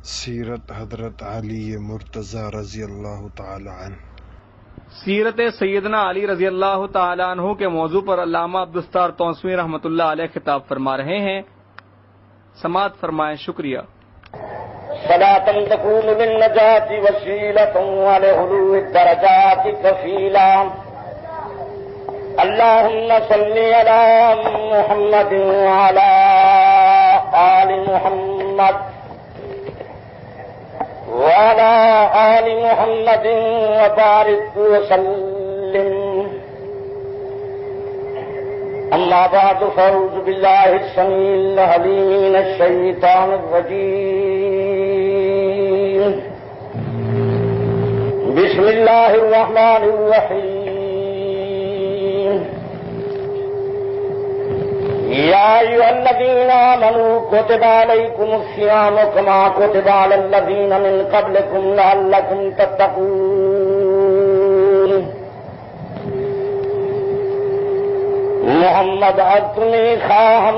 سیرت حضرت علی مرتضی رضی اللہ تعالی عنہ۔ سیرت سیدنا علی رضی اللہ تعالی عنہ کے موضوع پر علامہ عبدالستار توسوی رحمۃ اللہ علیہ خطاب فرما رہے ہیں، سماعت فرمائیں۔ شکریہ۔ صلاة تكون للنجاة وسيلة ولعلو الدرجات كفيلا اللهم صل على محمد وعلى آل محمد وعلى آل محمد وبارك وسلم أما بعد فأعوذ بالله السميع العليم من الشيطان الرجيم بسم الله الرحمن الرحيم يا أيها الذين آمنوا كتب عليكم الصيام كما كتب على الذين من قبلكم لعلكم تتقون محمد اب تمہیں خواہم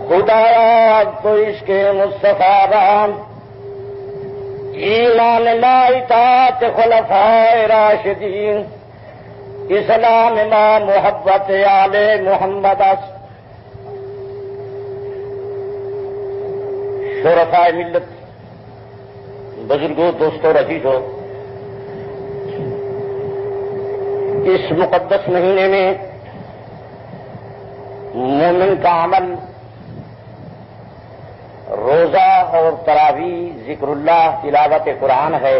خدایا تو عشق مصطفیٰ رام ایمان لا اطاعت خلفائے راشدین اسلام ما محبت آل محمد شرفائے ملت، بزرگوں، دوستوں، عزیزوں، اس مقدس مہینے میں مومن کا عمل روزہ اور تراویح، ذکر اللہ، تلاوت قرآن ہے۔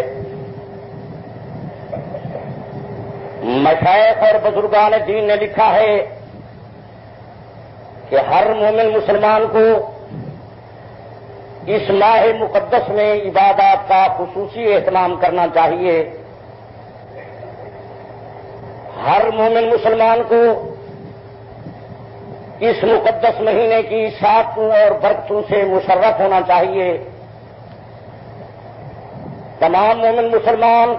مشائخ اور بزرگان دین نے لکھا ہے کہ ہر مومن مسلمان کو اس ماہ مقدس میں عبادات کا خصوصی اہتمام کرنا چاہیے۔ ہر مومن مسلمان کو اس مقدس مہینے کی سعادتوں اور برکتوں سے مشرف ہونا چاہیے۔ تمام مومن مسلمان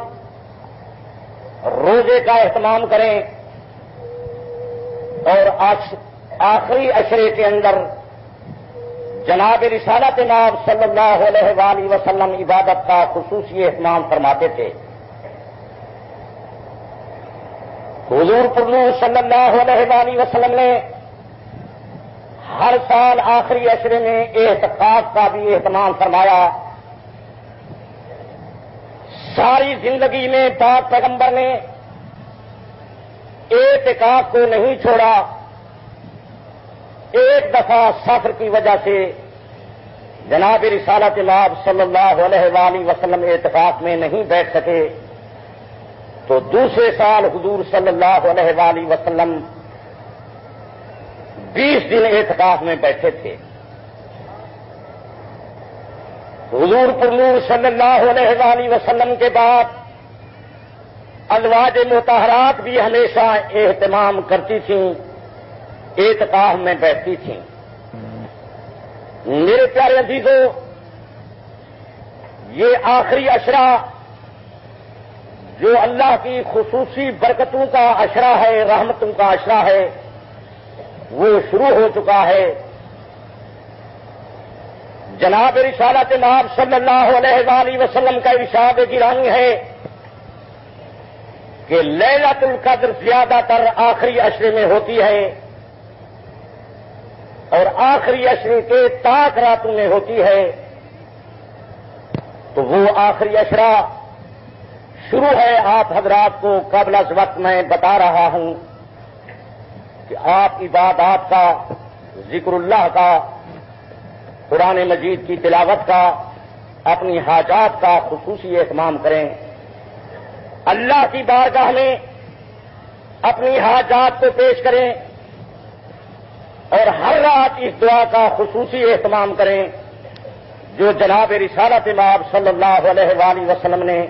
روزے کا اہتمام کریں اور آخری عشرے کے اندر جناب رسالت مآب صلی اللہ علیہ وآلہ وسلم عبادت کا خصوصی اہتمام فرماتے تھے۔ حضور صلی اللہ علیہ وآلہ وسلم نے ہر سال آخری عشرے میں اعتکاف کا بھی اہتمام فرمایا۔ ساری زندگی میں پاک پیغمبر نے اعتکاف کو نہیں چھوڑا۔ ایک دفعہ سفر کی وجہ سے جناب رسالت مآب صلی اللہ علیہ وآلہ وسلم اعتکاف میں نہیں بیٹھ سکے، تو دوسرے سال حضور صلی اللہ علیہ وآلہ وسلم 20 دن اعتکاف میں بیٹھے تھے۔ حضور صلی اللہ علیہ وآلہ وسلم کے بعد ازواج مطہرات بھی ہمیشہ اہتمام کرتی تھیں، اعتکاف میں بیٹھتی تھیں۔ میرے پیارے عزیزوں، یہ آخری عشرہ جو اللہ کی خصوصی برکتوں کا عشرہ ہے، رحمتوں کا عشرہ ہے، وہ شروع ہو چکا ہے۔ جناب رسالت مآب صلی اللہ علیہ وآلہ وسلم کا ارشاد گرامی ہے کہ لیلۃ القدر زیادہ تر آخری عشرے میں ہوتی ہے اور آخری عشرے کے طاق راتوں میں ہوتی ہے۔ تو وہ آخری عشرہ شروع ہے۔ آپ حضرات کو قبل از وقت میں بتا رہا ہوں کہ آپ عبادات کا، ذکر اللہ کا، قرآن مجید کی تلاوت کا، اپنی حاجات کا خصوصی اہتمام کریں۔ اللہ کی بارگاہ میں اپنی حاجات کو پیش کریں اور ہر رات اس دعا کا خصوصی اہتمام کریں جو جناب رسالت مآب صلی اللہ علیہ وآلہ وسلم نے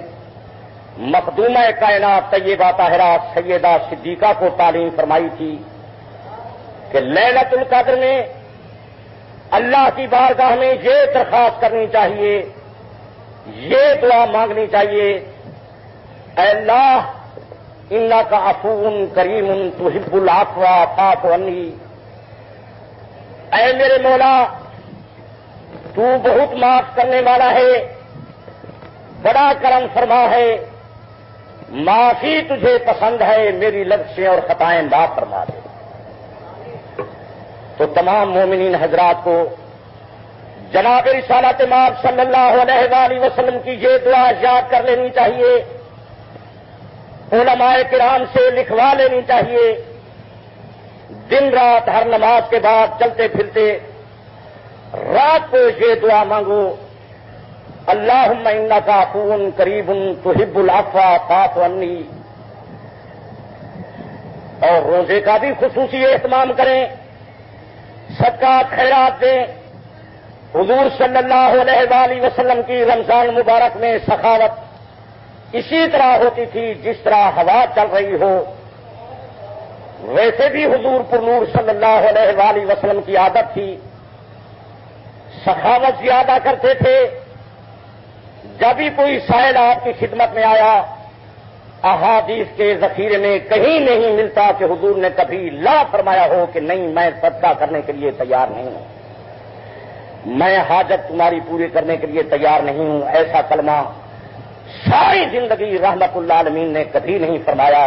مخدومہ کائنات طیبہ طاہرہ سیدہ صدیقہ کو تعلیم فرمائی تھی کہ لیلۃ القدر میں اللہ کی بارگاہ میں یہ درخواست کرنی چاہیے، یہ دعا مانگنی چاہیے، اے اللہ انک عفو کریم تحب العفو فاعف عنی، اے میرے مولا تو بہت معاف کرنے والا ہے، بڑا کرم فرما ہے، معافی تجھے پسند ہے، میری لغزشیں اور خطائیں معاف فرما دے۔ تو تمام مومنین حضرات کو جناب رسالت مآب صلی اللہ علیہ وآلہ وسلم کی یہ دعا یاد کر لینی چاہیے، علماء کرام سے لکھوا لینی چاہیے، دن رات ہر نماز کے بعد چلتے پھرتے رات کو یہ دعا مانگو، اللہم انک عفو قریب تحب العفو فاعف عنی۔ اور روزے کا بھی خصوصی اہتمام کریں، صدقات خیرات دیں۔ حضور صلی اللہ علیہ وآلہ وسلم کی رمضان مبارک میں سخاوت اسی طرح ہوتی تھی جس طرح ہوا چل رہی ہو، ویسے بھی حضور پر نور صلی اللہ علیہ وآلہ وسلم کی عادت تھی، سخاوت زیادہ کرتے تھے۔ جب بھی کوئی سائل آپ کی خدمت میں آیا، احادیث کے ذخیرے میں کہیں نہیں ملتا کہ حضور نے کبھی لا فرمایا ہو کہ نہیں میں صدقہ کرنے کے لیے تیار نہیں ہوں، میں حاجت تمہاری پوری کرنے کے لیے تیار نہیں ہوں، ایسا کلمہ ساری زندگی رحمت اللہ عالمین نے کبھی نہیں فرمایا۔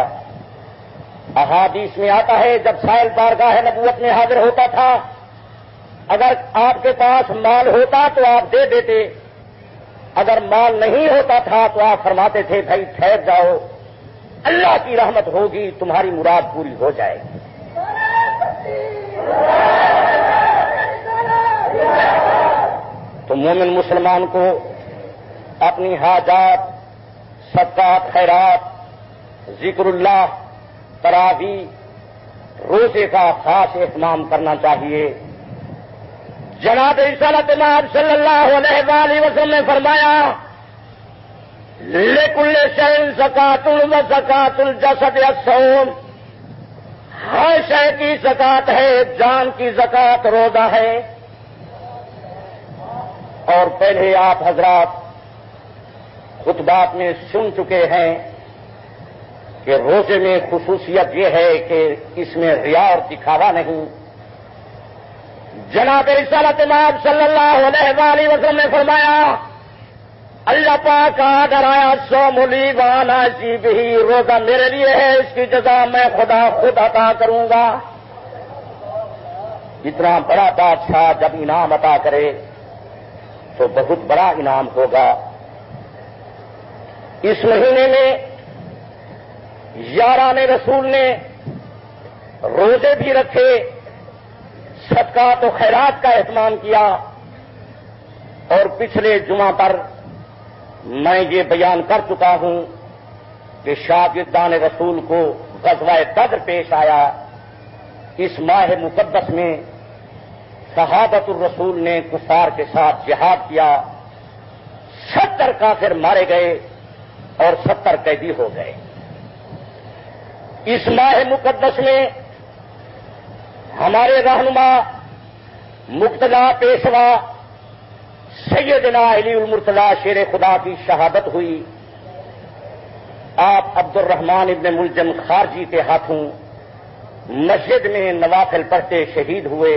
احادیث میں آتا ہے جب سائل بارگاہ نبوت میں حاضر ہوتا تھا، اگر آپ کے پاس مال ہوتا تو آپ دے دیتے، اگر مال نہیں ہوتا تھا تو آپ فرماتے تھے بھائی ٹھہر جاؤ، اللہ کی رحمت ہوگی، تمہاری مراد پوری ہو جائے گی۔ تو مومن مسلمان کو اپنی حاجات، صدقات خیرات، ذکر اللہ، تراویح، روزے کا خاص اہتمام کرنا چاہیے۔ جناب رسالت مآب صلی اللہ علیہ وآلہ وسلم نے فرمایا لِكُلِّ شَيْءٍ زَكَاةٌ وَزَكَاةُ الْجَسَدِ الصَّوْمُ، ہر شے کی زکات ہے، جان کی زکات روزہ ہے۔ اور پہلے آپ حضرات خطبات میں سن چکے ہیں کہ روزے میں خصوصیت یہ ہے کہ اس میں ریا اور دکھاوا نہیں۔ جناب رسالت مآب صلی اللہ علیہ وآلہ وسلم نے فرمایا اللہ پاک کا ڈرایا صوم لی وانا اجزی بہ، روزہ میرے لیے ہے، اس کی جزا میں خدا خود عطا کروں گا۔ اتنا بڑا بادشاہ جب انعام عطا کرے تو بہت بڑا انعام ہوگا۔ اس مہینے میں یاران رسول نے روزے بھی رکھے، صدقات و خیرات کا اہتمام کیا، اور پچھلے جمعہ پر میں یہ بیان کر چکا ہوں کہ شاگردان رسول کو غزوہ بدر پیش آیا۔ اس ماہ مقدس میں صحابۃ الرسول نے کفار کے ساتھ جہاد کیا، 70 کافر مارے گئے اور 70 قیدی ہو گئے۔ اس ماہ مقدس میں ہمارے رہنما مقتدی پیشوا سیدنا علی المرتضی شیر خدا کی شہادت ہوئی۔ آپ عبد الرحمن ابن ملجم خارجی کے ہاتھوں مسجد میں نوافل پڑھتے شہید ہوئے۔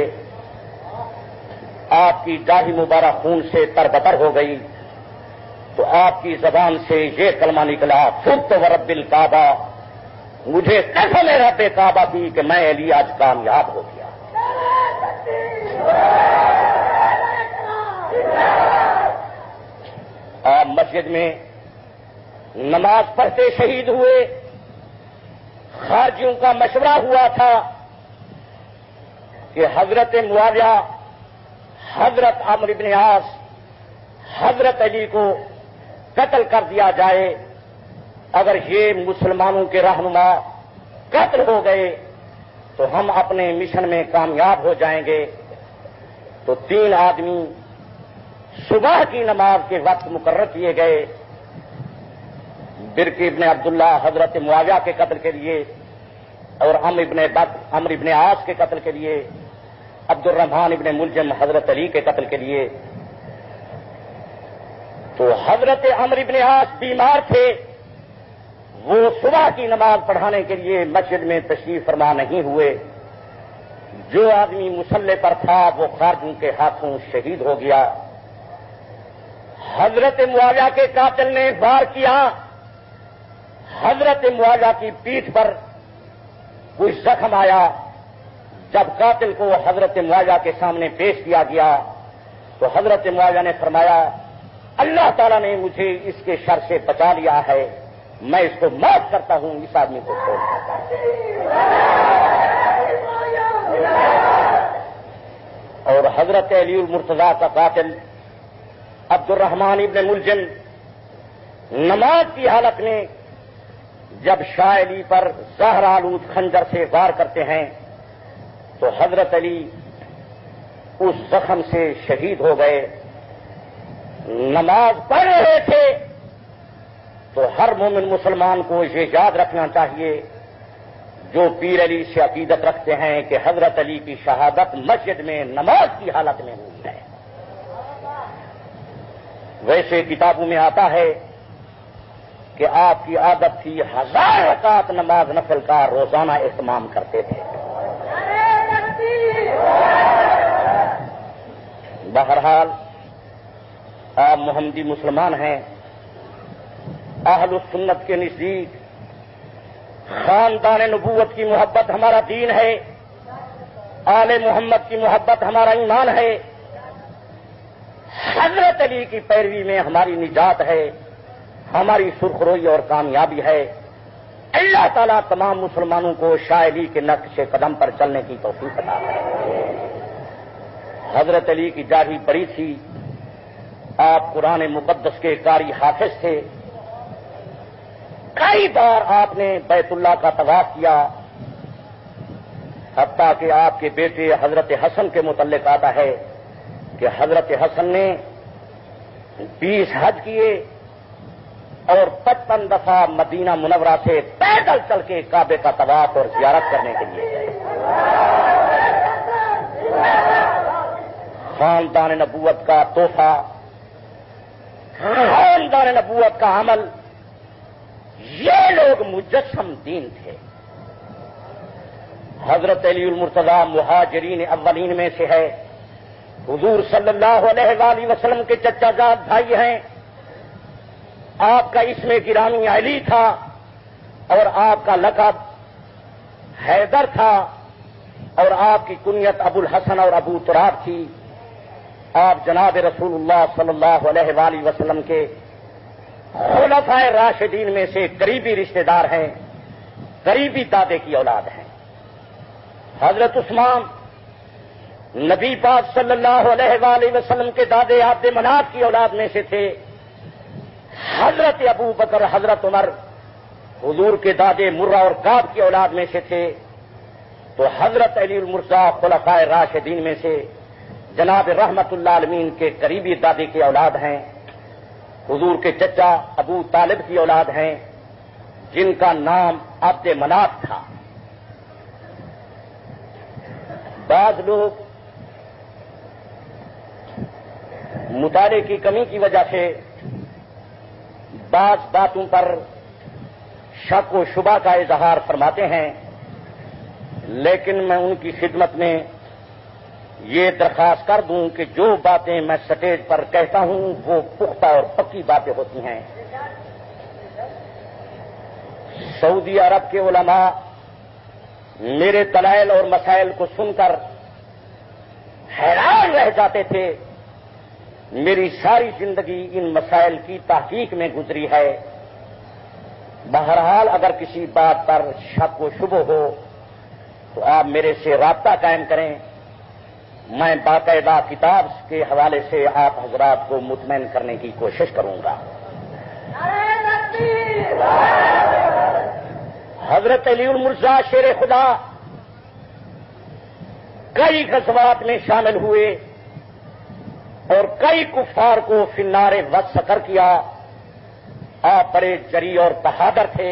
آپ کی داڑھی مبارک خون سے تربتر ہو گئی تو آپ کی زبان سے یہ کلمہ نکلا فت ورب الکعبہ، مجھے قسم ہے رب کعبہ کی کہ میں علی آج کامیاب ہو گیا۔ آپ مسجد میں نماز پڑھتے شہید ہوئے۔ خارجیوں کا مشورہ ہوا تھا کہ حضرت معاویہ، حضرت عمرو بن عاص، حضرت علی کو قتل کر دیا جائے۔ اگر یہ مسلمانوں کے رہنما قتل ہو گئے تو ہم اپنے مشن میں کامیاب ہو جائیں گے۔ تو 3 آدمی صبح کی نماز کے وقت مقرر کیے گئے، برق ابن عبداللہ حضرت معاویہ کے قتل کے لیے، اور عمرو ابن عاص کے قتل کے لیے، عبد الرحمن ابن ملجم حضرت علی کے قتل کے لیے۔ تو حضرت عمرو ابن عاص بیمار تھے، وہ صبح کی نماز پڑھانے کے لیے مسجد میں تشریف فرما نہیں ہوئے۔ جو آدمی مصلی پر تھا وہ خارجیوں کے ہاتھوں شہید ہو گیا۔ حضرت معاویہ کے قاتل نے وار کیا، حضرت معاویہ کی پیٹھ پر کچھ زخم آیا۔ جب قاتل کو حضرت معاویہ کے سامنے پیش کیا گیا تو حضرت معاویہ نے فرمایا اللہ تعالیٰ نے مجھے اس کے شر سے بچا لیا ہے، میں اس کو معاف کرتا ہوں، اس آدمی کو چھوڑ دیتا ہوں۔ اور حضرت علی المرتضیٰ کا قاتل عبد الرحمن ابن ملجم نماز کی حالت میں جب شاہ علی پر زہر آلود خنجر سے وار کرتے ہیں تو حضرت علی اس زخم سے شہید ہو گئے۔ نماز پڑھ رہے تھے تو ہر مومن مسلمان کو یہ یاد رکھنا چاہیے جو پیر علی سے عقیدت رکھتے ہیں کہ حضرت علی کی شہادت مسجد میں نماز کی حالت میں ہوئی ہے۔ ویسے کتابوں میں آتا ہے کہ آپ کی عادت تھی 1000 رکعت نماز نفل کا روزانہ اہتمام کرتے تھے۔ بہرحال آپ محمدی مسلمان ہیں، اہل السنت کے نزدیک خاندان نبوت کی محبت ہمارا دین ہے، آل محمد کی محبت ہمارا ایمان ہے، حضرت علی کی پیروی میں ہماری نجات ہے، ہماری سرخروئی اور کامیابی ہے۔ اللہ تعالیٰ تمام مسلمانوں کو شاہ علی کے نقش قدم پر چلنے کی توفیق عطا کرے۔ حضرت علی کی جاہی بڑی تھی، آپ قرآن مقدس کے قاری حافظ تھے، کئی بار آپ نے بیت اللہ کا طواف کیا، حتیٰ کہ آپ کے بیٹے حضرت حسن کے متعلق آتا ہے کہ حضرت حسن نے 20 حج کیے اور 55 دفعہ مدینہ منورہ سے پیدل چل کے کعبے کا طواف اور زیارت کرنے کے لیے گئے۔ خاندان نبوت کا تحفہ، خاندان نبوت کا عمل، یہ لوگ مجسم دین تھے۔ حضرت علی المرتضیٰ مہاجرین اولین میں سے ہے، حضور صلی اللہ علیہ وآلہ وسلم کے چچا زاد بھائی ہیں، آپ کا اسم گرامی علی تھا اور آپ کا لقب حیدر تھا اور آپ کی کنیت ابو الحسن اور ابو تراب تھی۔ آپ جناب رسول اللہ صلی اللہ علیہ وآلہ وسلم کے خلفائے راشدین میں سے قریبی رشتہ دار ہیں، قریبی دادے کی اولاد ہیں۔ حضرت عثمان نبی پاک صلی اللہ علیہ وآلہ وسلم کے دادے عبد مناف کی اولاد میں سے تھے۔ حضرت ابو بکر، حضرت عمر حضور کے دادے مرہ اور کعب کی اولاد میں سے تھے، تو حضرت علی المرتضیٰ خلفائے راشدین میں سے جناب رحمت اللہ عالمین کے قریبی دادی کی اولاد ہیں، حضور کے چچا ابو طالب کی اولاد ہیں جن کا نام عبد مناف تھا۔ بعض لوگ مطالعے کی کمی کی وجہ سے بعض باتوں پر شک و شبہ کا اظہار فرماتے ہیں، لیکن میں ان کی خدمت میں یہ درخواست کر دوں کہ جو باتیں میں سٹیج پر کہتا ہوں وہ پختہ اور پکی باتیں ہوتی ہیں۔ سعودی عرب کے علماء میرے دلائل اور مسائل کو سن کر حیران رہ جاتے تھے۔ میری ساری زندگی ان مسائل کی تحقیق میں گزری ہے۔ بہرحال اگر کسی بات پر شک و شبہ ہو تو آپ میرے سے رابطہ قائم کریں، میں باقاعدہ کتاب کے حوالے سے آپ حضرات کو مطمئن کرنے کی کوشش کروں گا۔ حضرت علی المرتضیٰ شیر خدا کئی غزوات میں شامل ہوئے اور کئی کفار کو فی النار وقت سکر کیا۔ آپ بڑے جری اور بہادر تھے،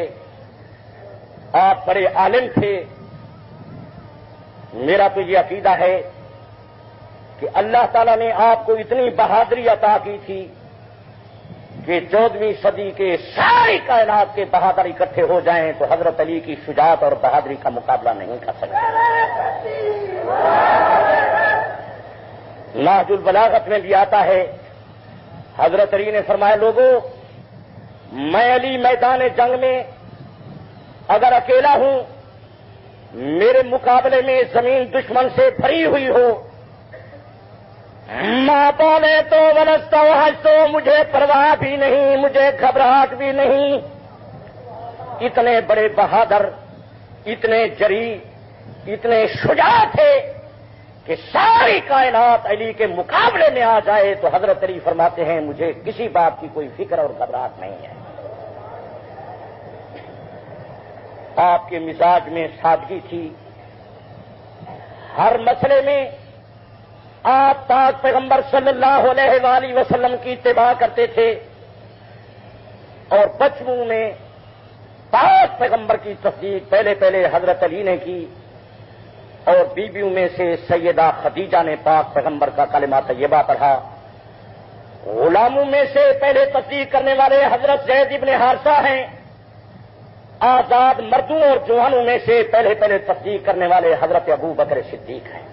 آپ بڑے عالم تھے۔ میرا تو یہ عقیدہ ہے کہ اللہ تعالیٰ نے آپ کو اتنی بہادری عطا کی تھی کہ 14ویں صدی کے ساری کائنات کے بہادر اکٹھے ہو جائیں تو حضرت علی کی شجاعت اور بہادری کا مقابلہ نہیں کر سکتے۔ نہج البلاغت میں بھی آتا ہے حضرت علی نے فرمایا لوگوں میں علی میدان جنگ میں اگر اکیلا ہوں میرے مقابلے میں زمین دشمن سے بھری ہوئی ہو ماں بولے تو ولستو حج تو مجھے پرواہ بھی نہیں مجھے گھبراہٹ بھی نہیں. اتنے بڑے بہادر اتنے جری اتنے شجاع تھے کہ ساری کائنات علی کے مقابلے میں آ جائے تو حضرت علی فرماتے ہیں مجھے کسی بات کی کوئی فکر اور گھبراہٹ نہیں ہے. آپ کے مزاج میں سادگی تھی. ہر مسئلے میں آپ پاک پیغمبر صلی اللہ علیہ وآلہ وسلم کی اتباع کرتے تھے اور بچپن میں پاک پیغمبر کی تصدیق پہلے حضرت علی نے کی اور بیویوں میں سے سیدہ خدیجہ نے پاک پیغمبر کا کلمہ طیبہ پڑھا. غلاموں میں سے پہلے تصدیق کرنے والے حضرت زید ابن حارثہ ہیں. آزاد مردوں اور جوانوں میں سے پہلے تصدیق کرنے والے حضرت ابو بکر صدیق ہیں.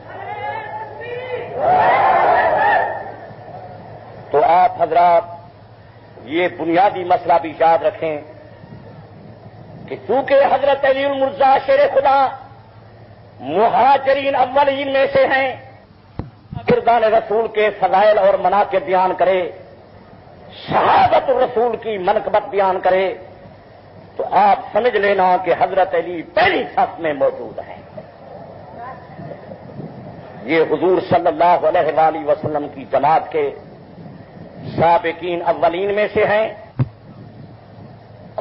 تو آپ حضرات یہ بنیادی مسئلہ بھی یاد رکھیں کہ چونکہ حضرت علی المرزا شیر خدا مہاجرین اولین میں سے ہیں کردان رسول کے فضائل اور مناقب بیان کرے شہادت الرسول کی منقبت بیان کرے تو آپ سمجھ لینا کہ حضرت علی پہلی صف میں موجود ہیں. یہ حضور صلی اللہ علیہ وآلہ وسلم کی جماعت کے سابقین اولین میں سے ہیں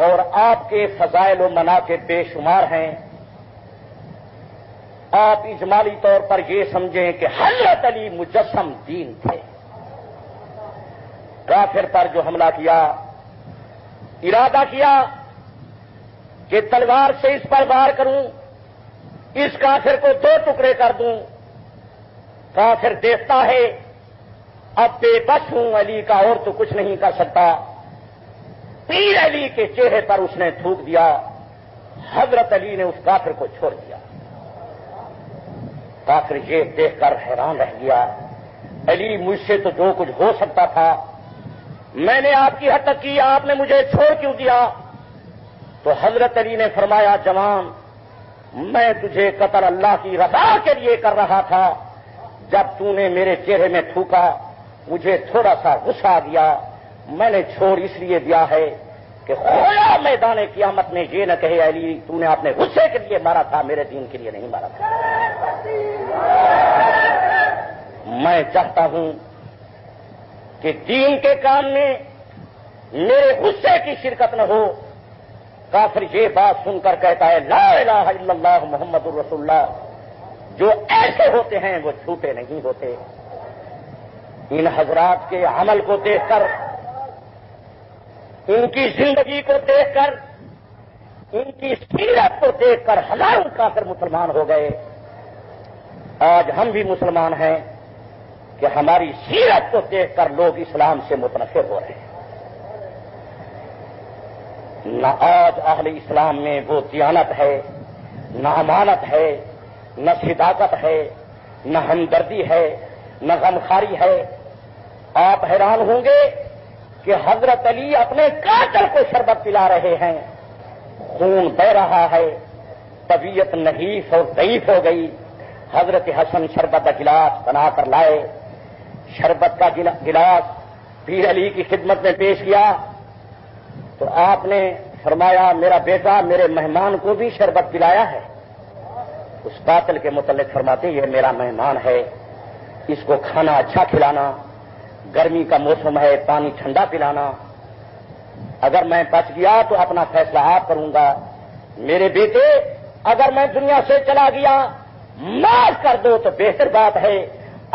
اور آپ کے فضائل و مناقب بے شمار ہیں. آپ اجمالی طور پر یہ سمجھیں کہ حضرت علی مجسم دین تھے. کافر پر جو حملہ کیا ارادہ کیا کہ تلوار سے اس پر وار کروں اس کافر کو 2 ٹکڑے کر دوں. کافر دیکھتا ہے اب بے بس ہوں علی کا اور تو کچھ نہیں کر سکتا. پیر علی کے چہرے پر اس نے تھوک دیا. حضرت علی نے اس کافر کو چھوڑ دیا. کافر یہ دیکھ کر حیران رہ گیا علی مجھ سے تو جو کچھ ہو سکتا تھا میں نے آپ کی حد تک کی آپ نے مجھے چھوڑ کیوں دیا. تو حضرت علی نے فرمایا جوان میں تجھے قتل اللہ کی رضا کے لیے کر رہا تھا. جب تو نے میرے چہرے میں تھوکا مجھے تھوڑا سا غصہ آ گیا. میں نے چھوڑ اس لیے دیا ہے کہ خدا میدان قیامت میں یہ نہ کہے علی تو نے اپنے غصے کے لیے مارا تھا میرے دین کے لیے نہیں مارا تھا. میں چاہتا ہوں کہ دین کے کام میں میرے غصے کی شرکت نہ ہو. کافر یہ بات سن کر کہتا ہے لا الہ الا اللہ محمد الرسول اللہ. جو ایسے ہوتے ہیں وہ جھوٹے نہیں ہوتے. ان حضرات کے عمل کو دیکھ کر ان کی زندگی کو دیکھ کر ان کی سیرت کو دیکھ کر ہزاروں کافر مسلمان ہو گئے. آج ہم بھی مسلمان ہیں کہ ہماری سیرت کو دیکھ کر لوگ اسلام سے متنفر ہو رہے ہیں. نہ آج اہل اسلام میں وہ دیانت ہے نہ امانت ہے نہ صداقت ہے نہ ہمدردی ہے نہ غمخواری ہے. آپ حیران ہوں گے کہ حضرت علی اپنے قاتل کو شربت پلا رہے ہیں. خون بہ رہا ہے طبیعت نحیف اور ضعیف ہو گئی. حضرت حسن شربت کا گلاس بنا کر لائے. شربت کا گلاس پیر علی کی خدمت میں پیش کیا تو آپ نے فرمایا میرا بیٹا میرے مہمان کو بھی شربت پلایا ہے. اس قاتل کے متعلق فرماتے یہ میرا مہمان ہے اس کو کھانا اچھا کھلانا گرمی کا موسم ہے پانی ٹھنڈا پلانا. اگر میں بچ گیا تو اپنا فیصلہ آپ کروں گا. میرے بیٹے اگر میں دنیا سے چلا گیا معاف کر دو تو بہتر بات ہے.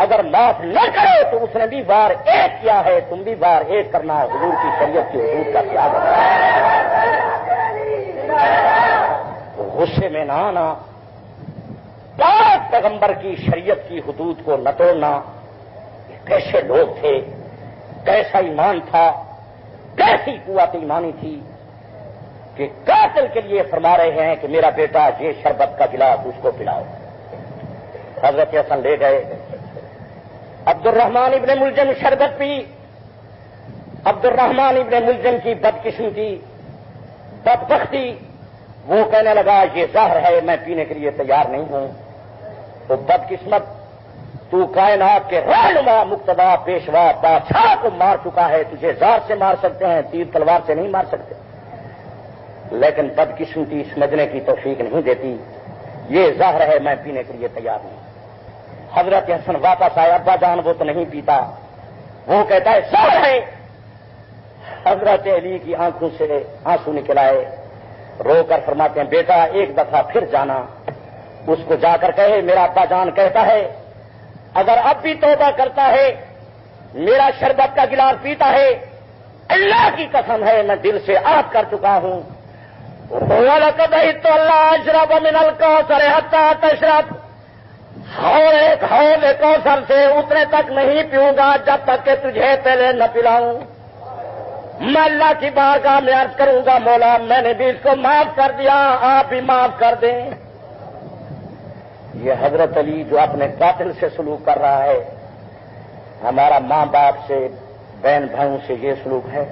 اگر معاف نہ کرو تو اس نے بھی وار ایک کیا ہے تم بھی وار ایک کرنا. حضور کی شریعت کی حدود کا خیال رکھنا. غصے میں نہ آنا. پاک پیغمبر کی شریعت کی حدود کو نہ توڑنا. کیسے لوگ تھے کیسا ایمان تھا کیسی قوت ایمانی تھی کہ قاتل کے لیے فرما رہے ہیں کہ میرا بیٹا یہ شربت کا گلاس اس کو پلاؤ. حضرت حسن لے گئے. عبد الرحمن ابن ملجم شربت پی عبد الرحمن ابن ملجم کی بدقسمتی، بدبختی، وہ کہنے لگا یہ زہر ہے، میں پینے کے لیے تیار نہیں ہوں۔ تو بدقسمت، تو کائنات کے رہنما، مقتدا، پیشوا، بادشاہ کو مار چکا ہے، تجھے زہر سے مار سکتے ہیں، تیر تلوار سے نہیں مار سکتے۔ لیکن بدقسمتی سمجھنے کی توفیق نہیں دیتی، یہ زہر ہے، میں پینے کے لیے تیار نہیں۔ حضرت حسن واپس آئے، ابا جان وہ تو نہیں پیتا، وہ کہتا ہے زہر ہے۔ حضرت علی کی آنکھوں سے آنسو نکل آئے، رو کر فرماتے ہیں بیٹا ایک دفعہ پھر جانا، اس کو جا کر کہے میرا ابا جان کہتا ہے اگر اب بھی توبہ کرتا ہے، میرا شربت کا گلاس پیتا ہے، اللہ کی قسم ہے میں دل سے عہد کر چکا ہوں، وَلَقَدْ عَهِدتُّ أَلَّا أَشْرَبَ مِنَ الْكَوْثَرِ حَتَّىٰ تَشْرَبَ، حوض کوثر سے اتنے تک نہیں پیوں گا جب تک کہ تجھے پہلے نہ پلاؤں۔ میں اللہ کی بارگاہ میں عرض کروں گا مولا میں نے بھی اس کو معاف کر دیا، آپ بھی معاف کر دیں۔ یہ حضرت علی جو اپنے قاتل سے سلوک کر رہا ہے، ہمارا ماں باپ سے، بہن بھائیوں سے یہ سلوک ہے۔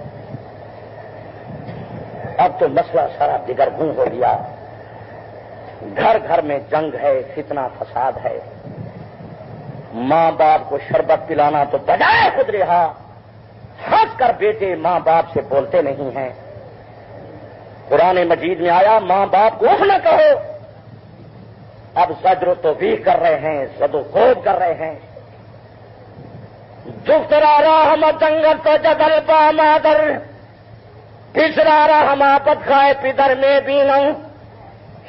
اب تو مسئلہ سارا دیگر گوں ہو گیا، گھر گھر میں جنگ ہے، فتنہ فساد ہے۔ ماں باپ کو شربت پلانا تو بجائے خود رہا، ہنس کر بیٹے ماں باپ سے بولتے نہیں ہیں۔ قرآن مجید میں آیا ماں باپ کو اف نہ کہو، اب زجر و توبیخ کر رہے ہیں، زد و کوب کر رہے ہیں۔ جفترا راہم جنگل تو جدل پا مادر، تیسرا رحم آپت کھائے پدر میں بھی نہ،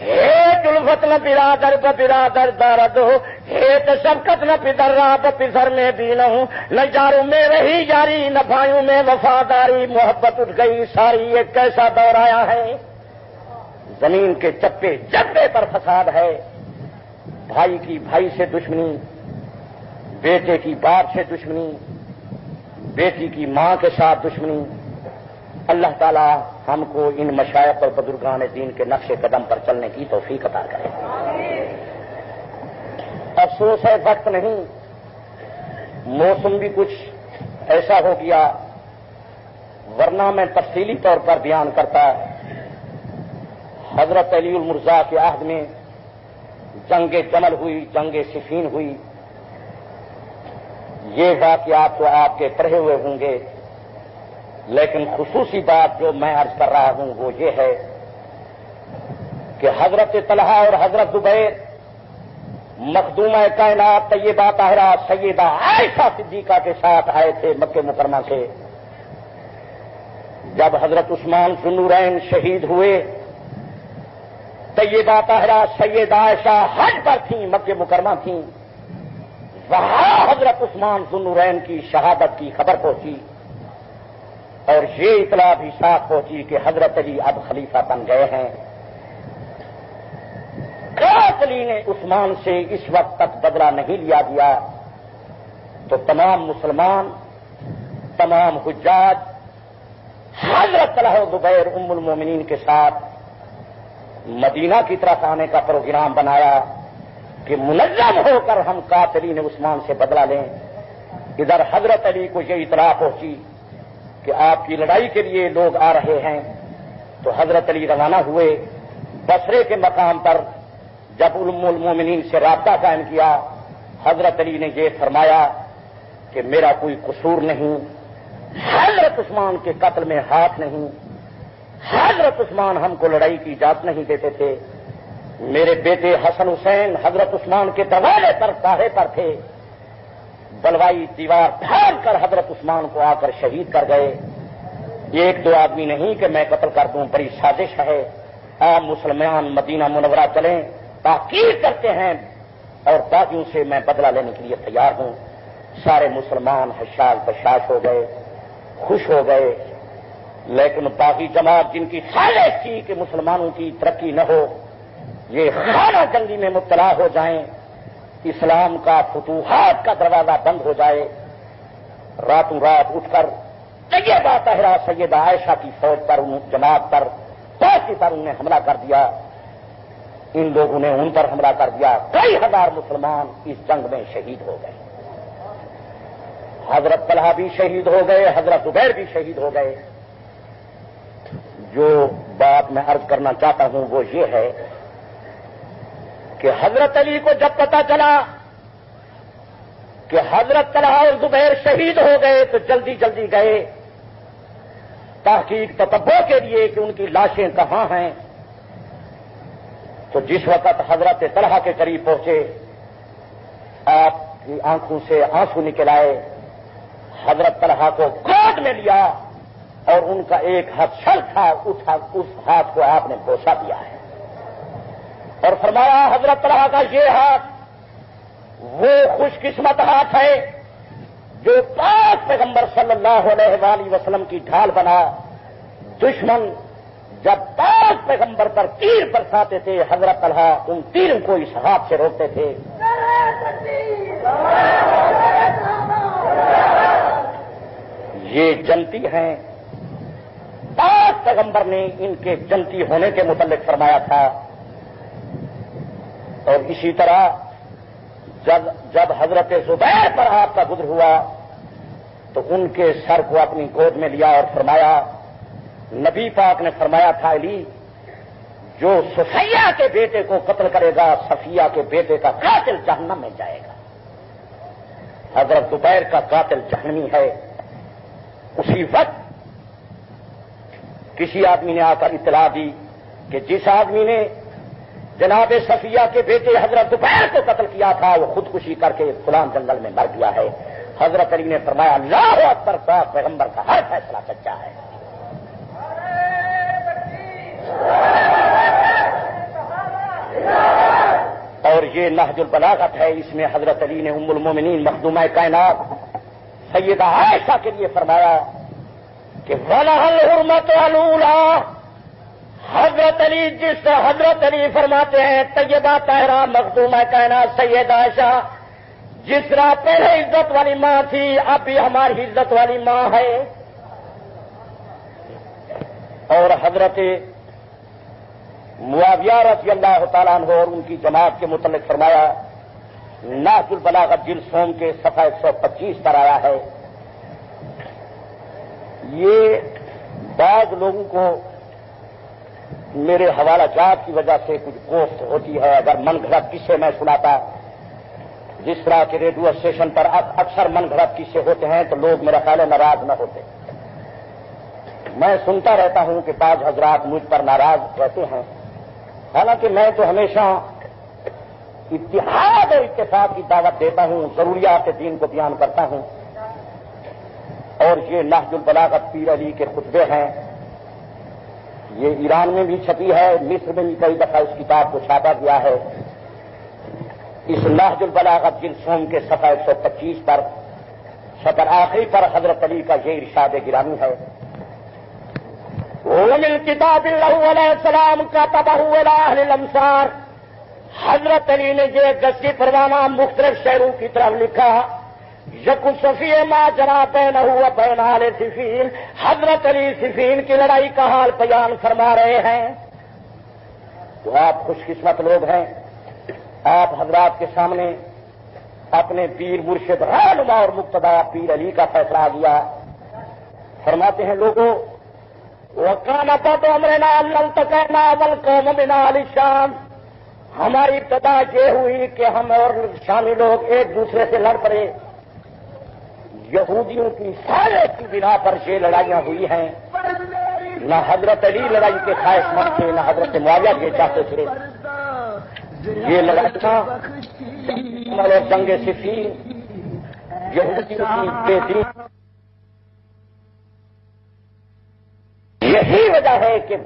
ہیت الفت نہ برادر برادر دارد ہو، ہیت شفقت نہ پدر راہ پدر میں بھی نہ ہوں، نہ یاروں میں رہی یاری نہ بھائیوں میں وفاداری، محبت اٹھ گئی ساری، یہ کیسا دور آیا ہے۔ زمین کے چپے چپے پر فساد ہے، بھائی کی بھائی سے دشمنی، بیٹے کی باپ سے دشمنی، بیٹی کی ماں کے ساتھ دشمنی۔ اللہ تعالی ہم کو ان مشائخ اور بزرگان دین کے نقش قدم پر چلنے کی توفیق عطا کرے۔ افسوس ہے وقت نہیں، موسم بھی کچھ ایسا ہو گیا، ورنہ میں تفصیلی طور پر بیان کرتا۔ حضرت علی المرزا کے عہد میں جنگ جمل ہوئی، جنگ صفین ہوئی، یہ واقعات تو آپ کے پڑھے ہوئے ہوں گے، لیکن خصوصی بات جو میں عرض کر رہا ہوں وہ یہ ہے کہ حضرت طلحہ اور حضرت زبیر مخدومہ کائنات طیبہ طاہرہ سیدہ عائشہ صدیقہ کے ساتھ آئے تھے مکہ مکرمہ سے۔ جب حضرت عثمان ذو النورین شہید ہوئے، طیبہ طاہرہ سیدہ عائشہ حج پر تھیں، مکہ مکرمہ تھیں، وہاں حضرت عثمان ذو النورین کی شہادت کی خبر پہنچی، اور یہ اطلاع بھی ساتھ پہنچی کہ حضرت علی اب خلیفہ بن گئے ہیں۔ علی نے عثمان سے اس وقت تک بدلہ نہیں لیا گیا، تو تمام مسلمان، تمام حجاج حضرت طلحہ و زبیر ام المومنین کے ساتھ مدینہ کی طرف آنے کا پروگرام بنایا کہ منظم ہو کر ہم قاتلین عثمان سے بدلہ لیں۔ ادھر حضرت علی کو یہ اطلاع پہنچی کہ آپ کی لڑائی کے لیے لوگ آ رہے ہیں، تو حضرت علی روانہ ہوئے۔ بصرے کے مقام پر جب ام المومنین سے رابطہ قائم کیا، حضرت علی نے یہ فرمایا کہ میرا کوئی قصور نہیں، حضرت عثمان کے قتل میں ہاتھ نہیں، حضرت عثمان ہم کو لڑائی کی اجازت نہیں دیتے تھے، میرے بیٹے حسن حسین حضرت عثمان کے دروازے پر پاہے پر تھے، بلوائی دیوار پھاڑ کر حضرت عثمان کو آ کر شہید کر گئے۔ ایک دو آدمی نہیں کہ میں قتل کر دوں، بڑی سازش ہے۔ آپ مسلمان مدینہ منورہ چلیں، تحقیق کرتے ہیں، اور باقیوں سے میں بدلہ لینے کے لیے تیار ہوں۔ سارے مسلمان حشاش بشاش ہو گئے، خوش ہو گئے، لیکن باقی جماعت جن کی سازش تھی کہ مسلمانوں کی ترقی نہ ہو، یہ خانہ جنگی میں مبتلا ہو جائیں، اسلام کا فتوحات کا دروازہ بند ہو جائے، راتوں رات اٹھ کر طیبہ طاہرہ سیدہ عائشہ کی فوج پر، جماعت پر، پارٹی پر انہیں حملہ کر دیا۔ ان لوگوں نے ان پر حملہ کر دیا، کئی ہزار مسلمان اس جنگ میں شہید ہو گئے۔ حضرت طلحہ بھی شہید ہو گئے، حضرت زبیر بھی شہید ہو گئے۔ جو بات میں عرض کرنا چاہتا ہوں وہ یہ ہے کہ حضرت علی کو جب پتہ چلا کہ حضرت طلحہ اور زبیر شہید ہو گئے تو جلدی جلدی گئے تحقیق تتبع کے لیے کہ ان کی لاشیں کہاں ہیں۔ تو جس وقت حضرت طلحہ کے قریب پہنچے، آپ کی آنکھوں سے آنسو نکل آئے، حضرت طلحہ کو گود میں لیا اور ان کا ایک ہاتھ چھل تھا، اس ہاتھ کو آپ نے بوسہ دیا ہے اور فرمایا حضرت طلحہ کا یہ ہاتھ وہ خوش قسمت ہاتھ ہے جو پاک پیغمبر صلی اللہ علیہ وآلہ وسلم کی ڈھال بنا۔ دشمن جب پاک پیغمبر پر تیر برساتے تھے، حضرت طلحہ ان تیروں کو اس ہاتھ سے روکتے تھے۔ یہ جنتی ہیں، پاک پیغمبر نے ان کے جنتی ہونے کے متعلق فرمایا تھا۔ اور اسی طرح جب حضرت زبیر پر آپ کا گزر ہوا تو ان کے سر کو اپنی گود میں لیا اور فرمایا، نبی پاک نے فرمایا تھا علی جو صفیہ کے بیٹے کو قتل کرے گا، صفیہ کے بیٹے کا قاتل جہنم میں جائے گا۔ حضرت زبیر کا قاتل جہنمی ہے۔ اسی وقت کسی آدمی نے آ کر اطلاع دی کہ جس آدمی نے جناب صفیہ کے بیٹے حضرت زبیر کو قتل کیا تھا وہ خودکشی کر کے فلان جنگل میں مر گیا ہے۔ حضرت علی نے فرمایا اللہ اکبر، پاک پیغمبر کا ہر فیصلہ سچا ہے۔ اور یہ نہج البلاغت ہے، اس میں حضرت علی نے ام المومنین مخدومہ کائنات سیدہ عائشہ کے لیے فرمایا کہ وَلَهَا الْحُرْمَةُ الْأُولَىٰ، حضرت علی فرماتے ہیں طیبہ طاہرہ مخدومہ کائنات سیدہ عائشہ جس طرح پہلے عزت والی ماں تھی اب بھی ہماری عزت والی ماں ہے۔ اور حضرت معاویہ رضی اللہ تعالیٰ عنہ اور ان کی جماعت کے متعلق فرمایا، نہج البلاغت جلد سوم کے صفحہ 125 پر آیا ہے۔ یہ بعض لوگوں کو میرے حوالہ جات کی وجہ سے کچھ کوفت ہوتی ہے، اگر من گھڑت قصے میں سناتا، جس طرح کے ریڈیو اسٹیشن پر اکثر من گھڑت قصے ہوتے ہیں تو لوگ میرا خیال ہے ناراض نہ ہوتے۔ میں سنتا رہتا ہوں کہ بعض حضرات مجھ پر ناراض رہتے ہیں، حالانکہ میں تو ہمیشہ اتحاد اور اتفاق کی دعوت دیتا ہوں، ضروریات دین کو بیان کرتا ہوں۔ اور یہ نہج البلاغت پیر علی کے خطبے ہیں، یہ ایران میں بھی چھپی ہے، مصر میں بھی کئی دفعہ اس کتاب کو چھاپا گیا ہے۔ اس نہج البلاغت جلد سوم کے صفحہ 125 پر سطر آخری پر حضرت علی کا یہ ارشاد گرامی ہے، وَمِنْ كِتَابِ اللَّهُ عَلَيْهِ السَّلَامُ كَتَبَهُ إِلَىٰ أَهْلِ الْأَمْصَارِ۔ حضرت علی نے یہ دستی پروانہ مختلف شہروں کی طرف لکھا، یکن صفی ما جرا بینہ و بین اہل صفین۔ حضرت علی صفین کی لڑائی کا حال بیان فرما رہے ہیں۔ تو آپ خوش قسمت لوگ ہیں، آپ حضرات کے سامنے اپنے پیر مرشد رہنما اور مقتدا پیر علی کا فیصلہ آ گیا۔ فرماتے ہیں لوگوں وَكَانَ بَعْضُ أَمْرِنَا أَن نَلْتَقِيَ وَالْقَوْمُ مِنْ أَهْلِ الشَّامِ۔ ہماری ابتدا یہ ہوئی کہ ہم اور شامی لوگ ایک دوسرے سے لڑ پڑے۔ یہودیوں کی سازش کی بنا پر یہ لڑائیاں ہوئی ہیں۔ نہ حضرت علی لڑائی کے خواہش مند تھے، نہ حضرت معاویہ کے چاہتے تھے۔ یہ لڑائیاں اور جنگ صفین یہودیوں کی بے دین، یہی وجہ ہے کہ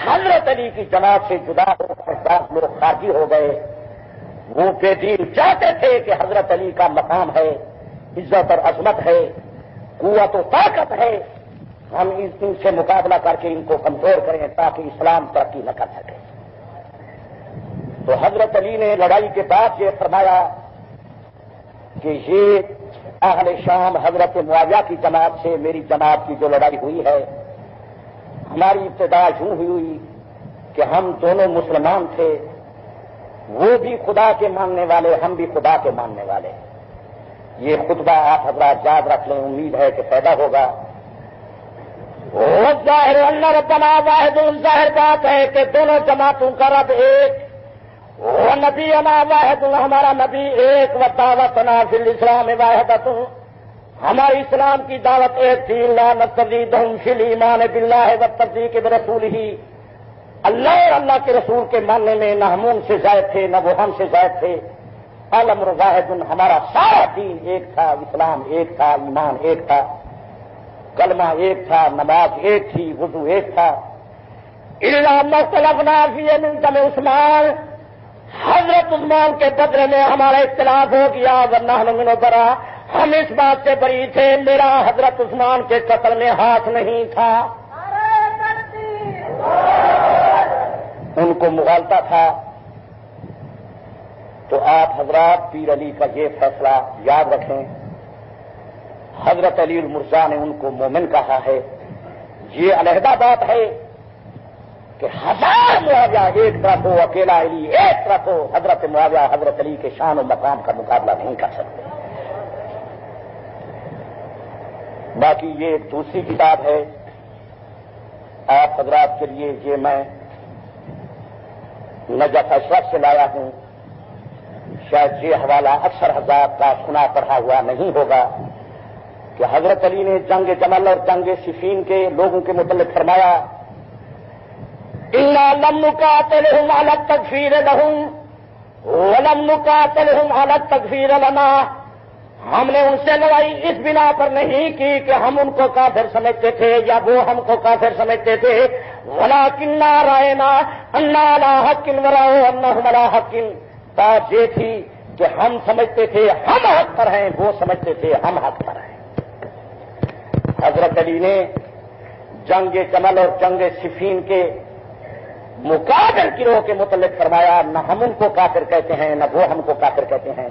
حضرت علی کی جماعت سے جدا ہو کر بعض لوگ خارجی ہو گئے۔ وہ بے دین چاہتے تھے کہ حضرت علی کا مقام ہے، عزت اور عظمت ہے، قوت و طاقت ہے، ہم ان سے مقابلہ کر کے ان کو کمزور کریں تاکہ اسلام ترقی نہ کر سکے۔ تو حضرت علی نے لڑائی کے بعد یہ فرمایا کہ یہ اہل شام حضرت معاویہ کی جماعت سے میری جماعت کی جو لڑائی ہوئی ہے، ہماری ابتدا یوں ہوئی کہ ہم دونوں مسلمان تھے، وہ بھی خدا کے ماننے والے، ہم بھی خدا کے ماننے والے۔ یہ خطبہ آپ حضرات یاد رکھ لیں، امید ہے کہ فائدہ ہوگا۔ ظاہر اللہ ربنا واحد، ظاہر بات ہے کہ دونوں جماعتوں کا رب ایک، وہ نبی انا واحد، ہمارا نبی ایک، و دعوتنا فی الاسلام واحدۃ، ہماری اسلام کی دعوت ایک تھی، لا نستزیدہم فی الایمان باللہ والتصدیق برسولہ، اللہ اور اللہ کے رسول کے ماننے میں نہ ہم ان سے زائد تھے نہ وہ ہم سے زائد تھے، الامر واحد، ہمارا سارا دین ایک تھا، اسلام ایک تھا، ایمان ایک تھا، کلمہ ایک تھا، نماز ایک تھی، وضو ایک تھا، الا ما اختلفنا فیہ من دم عثمان، حضرت عثمان کے بدلے میں ہمارا اختلاف ہو گیا، ورنہ ہم برا، ہم اس بات سے بری تھے، میرا حضرت عثمان کے قتل میں ہاتھ نہیں تھا، ان کو مغالطہ تھا۔ تو آپ حضرات پیر علی کا یہ فیصلہ یاد رکھیں، حضرت علی المرزا نے ان کو مومن کہا ہے، یہ علیحدہ بات ہے کہ ہزار معاویہ ایک طرف ہو، اکیلا علی ایک طرف ہو، حضرت معاویہ حضرت علی کے شان و مقام کا مقابلہ نہیں کر سکتے۔ باقی یہ ایک دوسری کتاب ہے آپ حضرات کے لیے، یہ میں نجف اشرف سے لایا ہوں، شاید یہ حوالہ اکثر حضرات کا سنا پڑھا ہوا نہیں ہوگا کہ حضرت علی نے جنگ جمل اور جنگ صفین کے لوگوں کے متعلق فرمایا، اِنَّا لَمْ نُقَاتِلْهُمْ عَلَى التَّكْفِيرِ لَهُمْ وَلَمْ نُقَاتِلْهُمْ عَلَى التَّكْفِيرِ لَنَا، ہم نے ان سے لڑائی اس بنا پر نہیں کی کہ ہم ان کو کافر سمجھتے تھے یا وہ ہم کو کافر سمجھتے تھے، وَلَكِنَّا رَأَيْنَا أَنَّا عَلَى حَقٍّ وَرَأَوْا أَنَّهُمْ عَلَى حَقٍّ، بات یہ تھی کہ ہم سمجھتے تھے ہم حق پر ہیں، وہ سمجھتے تھے ہم حق پر ہیں۔ حضرت علی نے جنگ جمل اور جنگ صفین کے مقابل گروہ کے متعلق فرمایا، نہ ہم ان کو کافر کہتے ہیں نہ وہ ہم کو کافر کہتے ہیں۔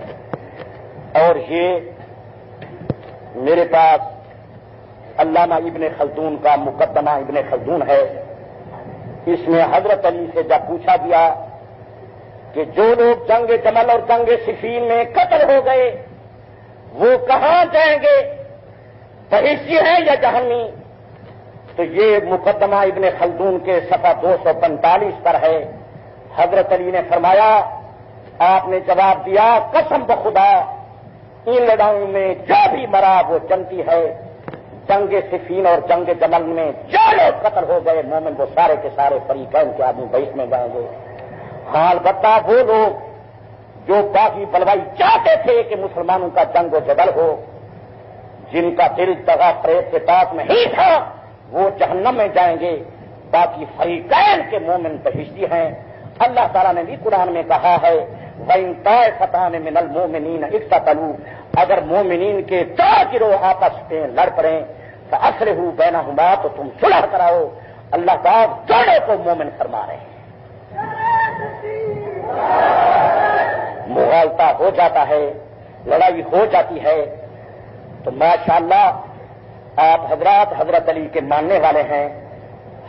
اور یہ میرے پاس علامہ ابن خلدون کا مقدمہ ابن خلدون ہے، اس میں حضرت علی سے جب پوچھا گیا کہ جو لوگ جنگ جمل اور جنگ صفین میں قتل ہو گئے وہ کہاں جائیں گے، بہشتی ہیں یا جہنمی، تو یہ مقدمہ ابن خلدون کے صفحہ 245 پر ہے۔ حضرت علی نے فرمایا، آپ نے جواب دیا، قسم بخدا ان لڑائیوں میں جو بھی مرا وہ جنتی ہے، جنگ صفین اور جنگ جمل میں جو لوگ قتل ہو گئے مومن وہ سارے کے سارے فریقین کے آدمی بہشت میں جائیں گے۔ ہاں البتہ وہ لوگ جو باقی بلوائی چاہتے تھے کہ مسلمانوں کا جنگ و جدل ہو، جن کا دل دغا فریب کے پاس میں ہی تھا، وہ جہنم میں جائیں گے، باقی فریقین کے مومن بہشتی ہیں۔ اللہ تعالیٰ نے بھی قرآن میں کہا ہے، وَإِن طَائِفَتَانِ مِنَ الْمُؤْمِنِينَ اقْتَتَلُوا، اگر مومنین کے دو گروہ آپس میں لڑ پڑیں، فَأَصْلِحُوا بَيْنَهُمَا، تو تم صلح کراؤ۔ اللہ پاک دونوں کو مومن فرما رہے ہیں۔ مغالطہ ہو جاتا ہے، لڑائی ہو جاتی ہے، تو ماشاءاللہ آپ حضرات حضرت علی کے ماننے والے ہیں،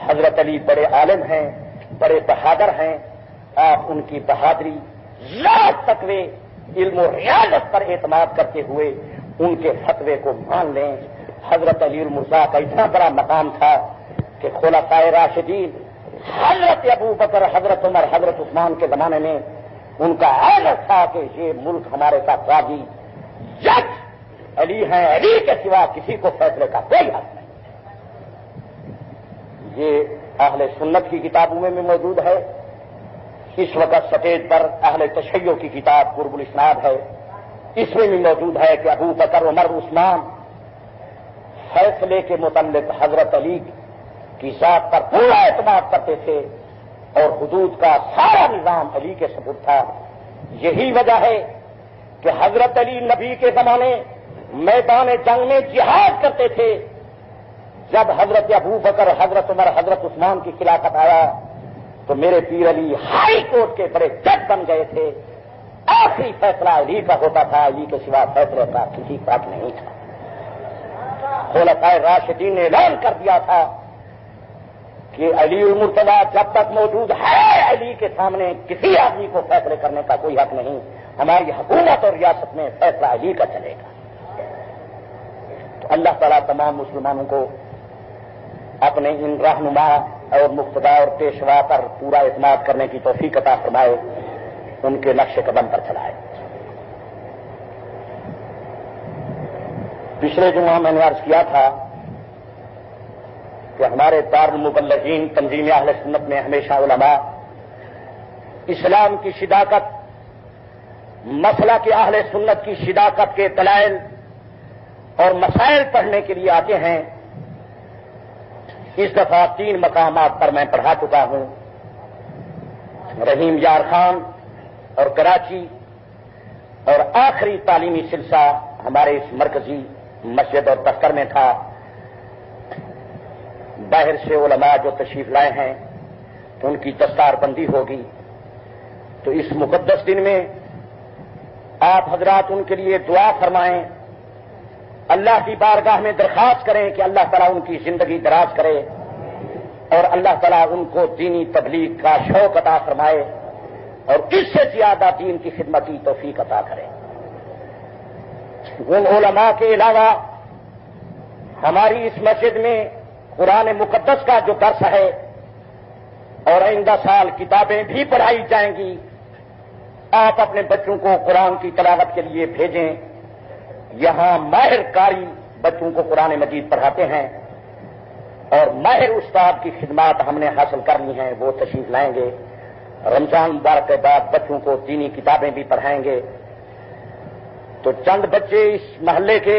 حضرت علی بڑے عالم ہیں، بڑے بہادر ہیں، آپ ان کی بہادری، ذات تقوی، علم و ریاضت پر اعتماد کرتے ہوئے ان کے فتوے کو مان لیں۔ حضرت علی المرزا کا اتنا بڑا مقام تھا کہ خلفائے راشدین حضرت ابو بکر، حضرت عمر، حضرت عثمان کے زمانے میں ان کا عہد تھا کہ یہ ملک ہمارے ساتھ قاضی جج علی ہیں، علی کے سوا کسی کو فیصلے کا کوئی حق نہیں۔ یہ اہل سنت کی کتابوں میں بھی موجود ہے، اس وقت سفید پر اہل تشیع کی کتاب قرب الاسناد ہے، اس میں بھی موجود ہے کہ ابو بکر، عمر، عثمان فیصلے کے متعلق حضرت علی کی ذات پر پورا اعتماد کرتے تھے اور حدود کا سارا نظام علی کے سپرد تھا۔ یہی وجہ ہے کہ حضرت علی نبی کے زمانے میدان جنگ میں جہاد کرتے تھے، جب حضرت ابو بکر، حضرت عمر، حضرت عثمان کی خلافت آیا تو میرے پیر علی ہائی کورٹ کے بڑے جج بن گئے تھے، آخری فیصلہ علی کا ہوتا تھا، علی کے سوا فیصلے کا کسی کا نہیں تھا۔ خلفائے راشدین نے اعلان کر دیا تھا کہ علی المرتضیٰ جب تک موجود ہے علی کے سامنے کسی آدمی کو فیصلے کرنے کا کوئی حق نہیں، ہماری حکومت اور ریاست میں فیصلہ علی کا چلے گا۔ اللہ تعالیٰ تمام مسلمانوں کو اپنے ان رہنما اور مقتدا اور پیشوا پر پورا اعتماد کرنے کی توفیق عطا فرمائے، ان کے نقش قدم پر چلائے۔ پچھلے جمعہ میں نے عرض کیا تھا کہ ہمارے دارالمبلغین تنظیم اہل سنت میں ہمیشہ علماء اسلام کی صداقت، مسئلہ کے اہل سنت کی صداقت کے دلائل اور مسائل پڑھنے کے لیے آتے ہیں۔ اس دفعہ 3 مقامات پر میں پڑھا چکا ہوں، رحیم یار خان اور کراچی، اور آخری تعلیمی سلسلہ ہمارے اس مرکزی مسجد اور دفتر میں تھا۔ باہر سے علماء جو تشریف لائے ہیں ان کی دستار بندی ہوگی، تو اس مقدس دن میں آپ حضرات ان کے لیے دعا فرمائیں، اللہ کی بارگاہ میں درخواست کریں کہ اللہ تعالیٰ ان کی زندگی دراز کرے اور اللہ تعالیٰ ان کو دینی تبلیغ کا شوق عطا فرمائے اور اس سے زیادہ دین کی خدمت کی توفیق عطا کرے۔ ان علماء کے علاوہ ہماری اس مسجد میں قرآن مقدس کا جو درس ہے اور آئندہ سال کتابیں بھی پڑھائی جائیں گی، آپ اپنے بچوں کو قرآن کی تلاوت کے لیے بھیجیں۔ یہاں ماہر قاری بچوں کو قرآن مجید پڑھاتے ہیں اور ماہر استاد کی خدمات ہم نے حاصل کرنی ہیں، وہ تشریف لائیں گے۔ رمضان مبارک کے بعد بچوں کو دینی کتابیں بھی پڑھائیں گے۔ تو چند بچے اس محلے کے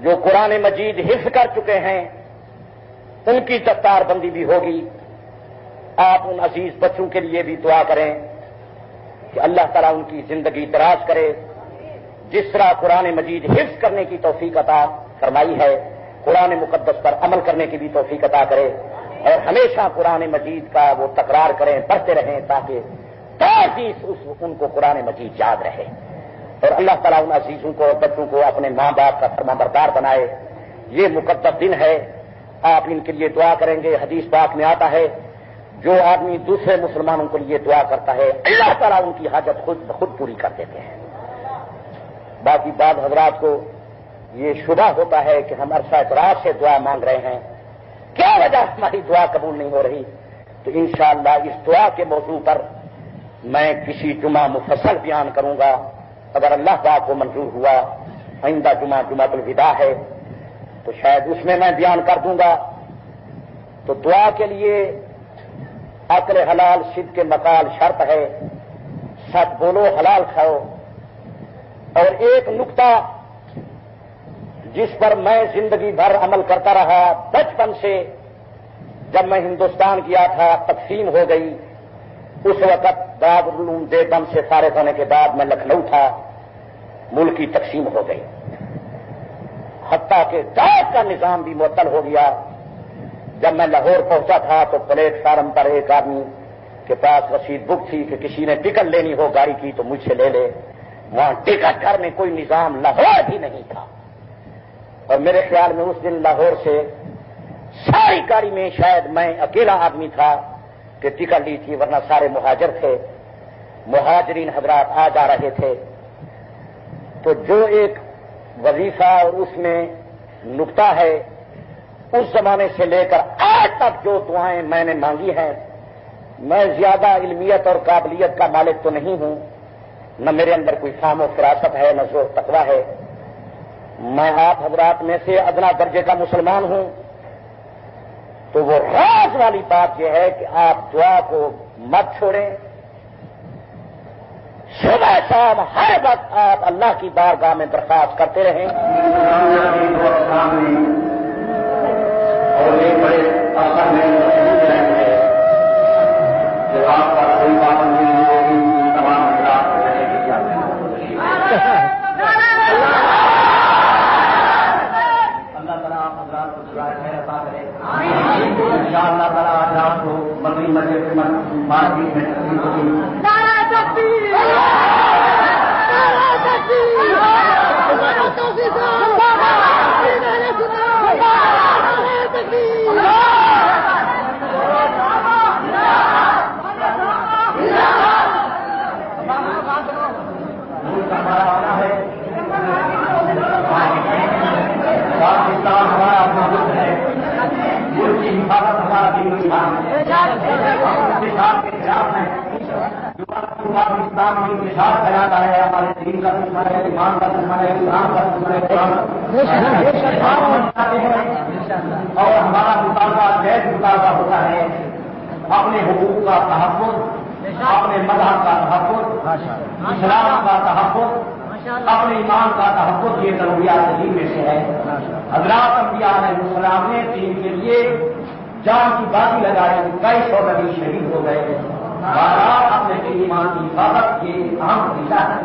جو قرآن مجید حفظ کر چکے ہیں ان کی دستار بندی بھی ہوگی۔ آپ ان عزیز بچوں کے لیے بھی دعا کریں کہ اللہ تعالیٰ ان کی زندگی دراز کرے، جس طرح قرآن مجید حفظ کرنے کی توفیق عطا فرمائی ہے، قرآن مقدس پر عمل کرنے کی بھی توفیق عطا کرے اور ہمیشہ قرآن مجید کا وہ تکرار کریں، پڑھتے رہیں تاکہ ان کو قرآن مجید یاد رہے، اور اللہ تعالیٰ ان عزیزوں کو اور بچوں کو اپنے ماں باپ کا فرمانبردار بنائے۔ یہ مقدس دن ہے، آپ ان کے لیے دعا کریں گے۔ حدیث پاک میں آتا ہے جو آدمی دوسرے مسلمانوں کے لیے دعا کرتا ہے اللہ تعالیٰ ان کی حاجت خود بخود پوری کر دیتے ہیں۔ باقی بعض حضرات کو یہ شبہ ہوتا ہے کہ ہم عرصہ اعتراض سے دعا مانگ رہے ہیں، کیا وجہ ہماری دعا قبول نہیں ہو رہی؟ تو انشاءاللہ اس دعا کے موضوع پر میں کسی جمعہ مفصل بیان کروں گا، اگر اللہ پاک کو منظور ہوا۔ آئندہ جمعہ جمعۃ الوداع ہے تو شاید اس میں بیان کر دوں گا۔ تو دعا کے لیے عقل حلال صدق مقال شرط ہے، سچ بولو حلال کھاؤ۔ اور ایک نقطہ جس پر میں زندگی بھر عمل کرتا رہا، بچپن سے جب میں ہندوستان گیا تھا تقسیم ہو گئی، اس وقت دارالعلوم دیوبند سے فارغ ہونے کے بعد میں لکھنؤ تھا، ملک کی تقسیم ہو گئی، حتیٰ کہ داعش کا نظام بھی معطل ہو گیا۔ جب میں لاہور پہنچا تھا تو پلیٹ فارم پر ایک آدمی کے پاس رسید بک تھی کہ کسی نے ٹکٹ لینی ہو گاڑی کی تو مجھ سے لے لے۔ وہاں ٹکٹ گھر میں کوئی نظام لاہور بھی نہیں تھا، اور میرے خیال میں اس دن لاہور سے ساری گاڑی میں شاید میں اکیلا آدمی تھا کہ ٹکٹ لی تھی، ورنہ سارے مہاجر تھے، مہاجرین حضرات آ جا رہے تھے۔ تو جو ایک وظیفہ اور اس میں نقطہ ہے، اس زمانے سے لے کر آج تک جو دعائیں میں نے مانگی ہیں، میں زیادہ علمیت اور قابلیت کا مالک تو نہیں ہوں، نہ میرے اندر کوئی فہم و فراست ہے، نہ ذوق تقویٰ ہے، میں آپ حضرات میں سے ادنا درجے کا مسلمان ہوں۔ تو وہ راز والی بات یہ ہے کہ آپ دعا کو مت چھوڑیں، صبح شام ہر وقت آپ اللہ کی بارگاہ میں درخواست کرتے رہیں۔ اور یہ بڑے اثر میں کہ آپ کا کوئی پابندی نہیں ہوگی، تمام حضرات رہنے کی اجازت۔ اللہ تعالیٰ آپ حضرات کو دعائیں خیر عطا کرے۔ انشاءاللہ تعالیٰ حضرات کو مغربی مسجد میں مارکیٹ میں تقسیم ہوگی۔ ہمارا والا ہے پاکستان ہمارا اپنا ملک ہے، ملک کی حفاظت ہمارا دین نظام ہے، انتشار کے خلاف ہے، جو پاکستان میں انتشار پھیلاتا ہے ہمارے دین کا دشمن ہے، ایمان کا دشمن ہے، اسلام کا دشمن ہے، اور ہمارا مطالبہ جیز مطالبہ ہوتا ہے اپنے حقوق کا تحفظ، اپنے مذہب کا تحفظ، اسلام کا تحفظ، اپنے ایمان کا تحفظ، یہ ضروریات دین میں سے ہے۔ حضرات انبیاء علیہ السلام نے دین کے لیے جان کی بازی لگائی، کئی سو نبی شہید ہو گئے، بہرحال اپنے ایمان کی حفاظت کی اہم حصہ ہے،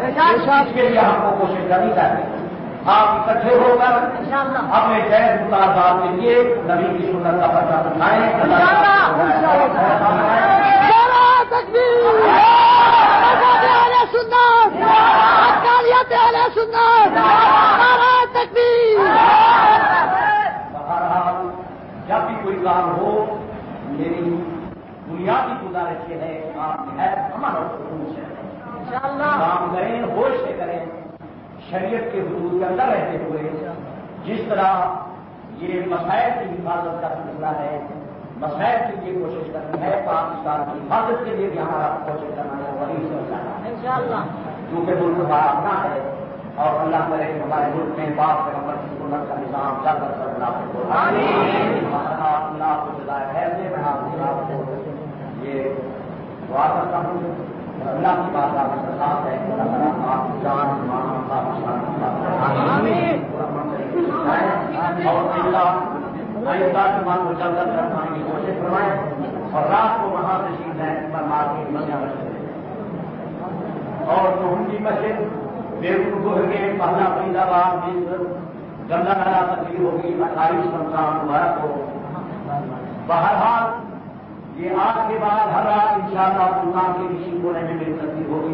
اس کے لیے ہم کو کوشش کرنی چاہیے۔ آپ اکٹھے ہو کر اپنے جائز مطالبات کے لیے نبی کی سنت کا پرچہ اٹھائیں۔ بہرحال جب بھی کوئی کام ہو، میری بنیادی گزارش یہ ہے کہ آپ امن اور سکون سے کام کریں، ہوش سے کریں، شریعت کے حدود کے اندر رہتے ہوئے۔ جس طرح یہ مسائل کی حفاظت کا سلسلہ ہے، مسائل کے لیے کوشش کرنی ہے، پاکستان کی حفاظت کے لیے بھی ہمارا کوشش کرنا ہے، وہی سلسلہ ہے کیونکہ ملک ہمارا اپنا ہے، اور اللہ کرے کہ ہمارے ملک میں پاک پیغمبر کی سنت کا نظام چل کر اللہ کو جزائے خیر دے۔ میں آپ کو یہ دعا کرتا ہوں، اللہ کی بات آپ کے ساتھ ہے، آپ جان ایمان کا اور اللہ ایمان کو چل کر کرنے کی کوشش فرمائیں، اور رات کو وہاں سے شیلیں پر مار کے مسجد اور جو ان کی مسجد بیرون گوہ کے پہلا فرید آباد گنگا نالا تقریر ہوگی 28 رمضان مبارک کو۔ بہرحال یہ آج کے بعد ہر رات انشاءاللہ سلطان کے کسی کونے میں میری تقریر ہوگی۔